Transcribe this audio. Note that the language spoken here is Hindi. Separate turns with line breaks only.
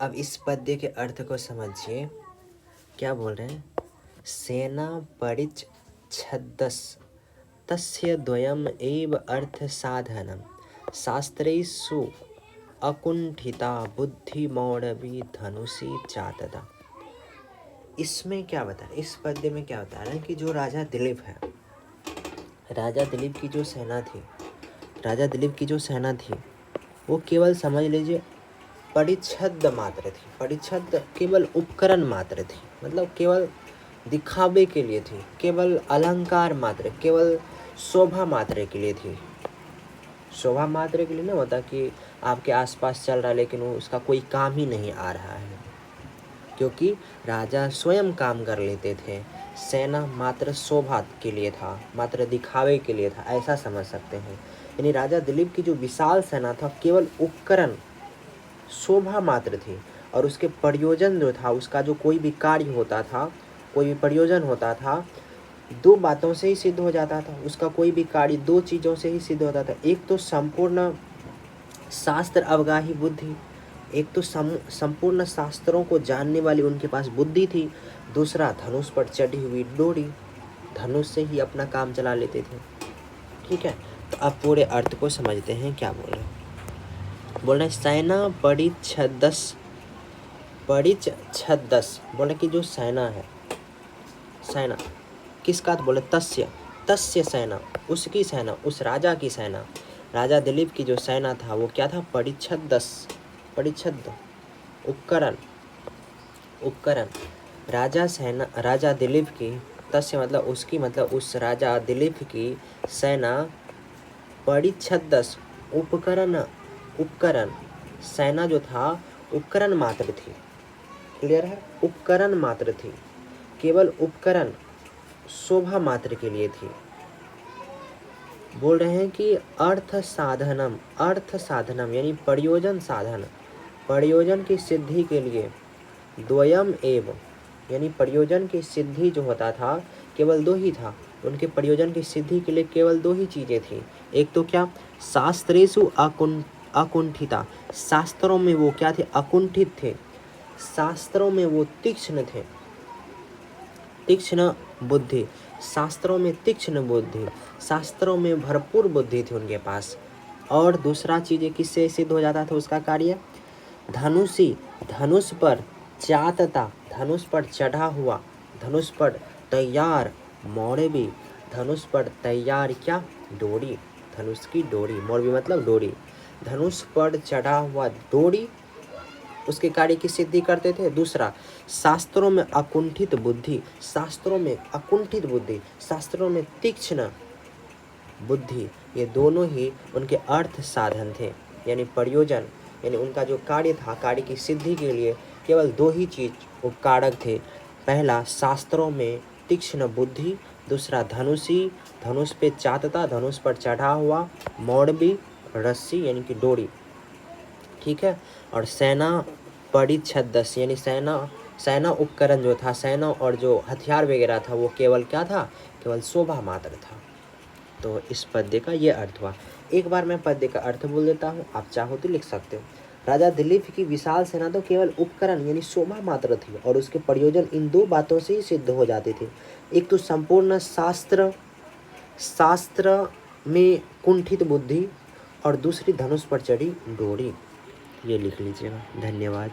अब इस पद्य के अर्थ को समझिए। क्या बोल रहे हैं? सेना परिच्छदस् तस्य द्वयम् एव अर्थ साधनम शास्त्रेषु अकुंठिता बुद्धि मौढ़वी धनुषी चातदा। इसमें क्या बता रहे, इस पद्य में क्या बता रहे हैं कि जो राजा दिलीप है, राजा दिलीप की जो सेना थी, राजा दिलीप की जो सेना थी वो केवल समझ लीजिए परिच्छद मात्र थी। परिच्छद केवल उपकरण मात्र थी, मतलब केवल दिखावे के लिए थी, केवल अलंकार मात्र, केवल शोभा मात्र के लिए थी। शोभा मात्र के लिए नहीं होता कि आपके आसपास चल रहा है लेकिन वो उसका कोई काम ही नहीं आ रहा है, क्योंकि राजा स्वयं काम कर लेते थे। सेना मात्र शोभा के लिए था, मात्र दिखावे के लिए था, ऐसा समझ सकते हैं। यानी राजा दिलीप की जो विशाल सेना था केवल उपकरण, शोभा मात्र थी। और उसके प्रयोजन जो था, उसका जो कोई भी कार्य होता था, कोई भी प्रयोजन होता था, दो बातों से ही सिद्ध हो जाता था। उसका कोई भी कार्य दो चीज़ों से ही सिद्ध होता था। एक तो संपूर्ण शास्त्र अवगाही बुद्धि, एक तो संपूर्ण शास्त्रों को जानने वाली उनके पास बुद्धि थी। दूसरा धनुष पर चढ़ी हुई डोरी, धनुष से ही अपना काम चला लेते थे। ठीक है, तो अब पूरे अर्थ को समझते हैं। क्या बोल रहे हैं? बोल रहे सेना परिच्छदस्, परिच्छदस् बोले कि जो सेना है, सेना किसका? तो बोले तस्य, तस्य सेना, उसकी सेना, उस राजा की सेना। राजा दिलीप की जो सेना था वो क्या था? परिच्छदस्, परिच्छद उपकरण, उपकरण। राजा सेना, राजा दिलीप की, तस्य मतलब उसकी, मतलब उस राजा दिलीप की सेना परिच्छदस् उपकरण, उपकरण, सेना जो था उपकरण मात्र थी। क्लियर है? उपकरण मात्र थी, केवल उपकरण, शोभा मात्र के लिए थी। बोल रहे हैं कि अर्थ साधनम, अर्थ साधनम यानी प्रयोजन साधन, प्रयोजन की सिद्धि के लिए द्वयम एव यानी प्रयोजन की सिद्धि जो होता था केवल दो ही था। उनके प्रयोजन की सिद्धि के लिए केवल दो ही चीज़ें थी। एक तो क्या? शास्त्रेषु अकुंठिता, शास्त्रों में वो क्या थे? अकुंठित थे। शास्त्रों में वो तीक्ष्ण थे, तीक्ष्ण बुद्धि, शास्त्रों में तीक्ष्ण बुद्धि, शास्त्रों में भरपूर बुद्धि थी उनके पास। और दूसरा चीज़ किससे सिद्ध हो जाता था उसका कार्य? धनुषी, धनुष पर चातता, धनुष पर चढ़ा हुआ, धनुष पर तैयार मौढ़वी, धनुष पर तैयार क्या? डोरी, धनुष की डोरी, मौढ़वी मतलब डोरी। धनुष पर चढ़ा हुआ डोरी उसके कार्य की सिद्धि करते थे। दूसरा, शास्त्रों में अकुंठित बुद्धि, शास्त्रों में अकुंठित बुद्धि, शास्त्रों में तीक्ष्ण बुद्धि, ये दोनों ही उनके अर्थ साधन थे, यानी प्रयोजन, यानी उनका जो कार्य था, कार्य की सिद्धि के लिए केवल दो ही चीज उपकारक थे। पहला, शास्त्रों में तीक्ष्ण बुद्धि, दूसरा धनुषी, धनुष पे चातता, धनुष पर चढ़ा हुआ, मौढ़वी रस्सी यानी कि डोरी। ठीक है, और सेना परिच्छदस् यानी सेना, सेना उपकरण जो था, सेना और जो हथियार वगैरह था वो केवल क्या था? केवल शोभा मात्र था। तो इस पद्य का ये अर्थ हुआ। एक बार मैं पद्य का अर्थ बोल देता हूँ, आप चाहो तो लिख सकते हो। राजा दिलीप की विशाल सेना तो केवल उपकरण यानी शोभा मात्र थी और उसके प्रयोजन इन दो बातों से ही सिद्ध हो जाते थे। एक तो संपूर्ण शास्त्र, शास्त्र में कुंठित बुद्धि, और दूसरी धनुष पर चढ़ी डोरी। ये लिख लीजिएगा। धन्यवाद।